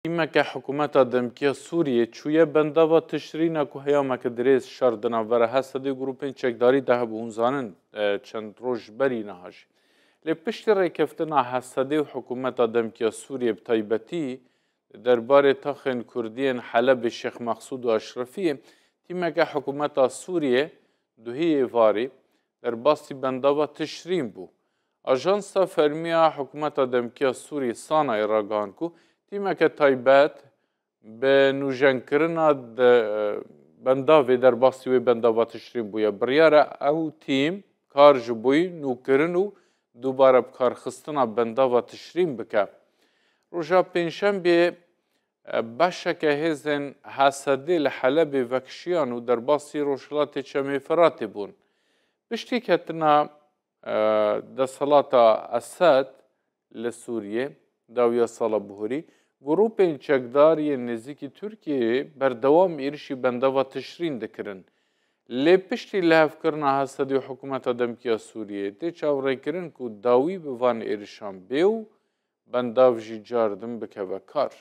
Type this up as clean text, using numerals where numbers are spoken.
که حکومت دمکیه سوریه چویه بنداوا تشرین که هیامک دریز شردنا وره هسته دی گروپین چکداری ده بونزانن چند روش بری نهاش. لی پشت ریکفتنا هسته دی حکومت دمکیه سوریه بتایبتی درباره تاخن کردین حلب شیخ مقصود و اشرفیه تیمه که حکومت سوریه دوهی واری در باسی بنداوا تشرین بو. آژانس فرمیا حکومت دمکیه سوریه سانا ایراگان کو تیمه که تایبت به نوژنکرنا بنداوی در باسی و بنداوا تشرین بویا بریاره او تیم کار جبوی نوکرن و دوباره بکار خستنا بنداوا تشرین بکه. روژا پنجشنبه باشک هزن حسدی لحلب وکشیان و در باسی روشلات چمی فراتی بون. بشتی کتنا دستالات اسد لسوریه داویا سالا بهوری گروپین چکداری نزدیکی ترکیه بردوام ایرشی بنداوا تشرین دکرن. لی پشتی لحف کرنا حسدی حکومت دمکیه سوریه دی چاوری کرن که داوی بوان ایرشان بیو بنداو جی جاردن بکه و کار.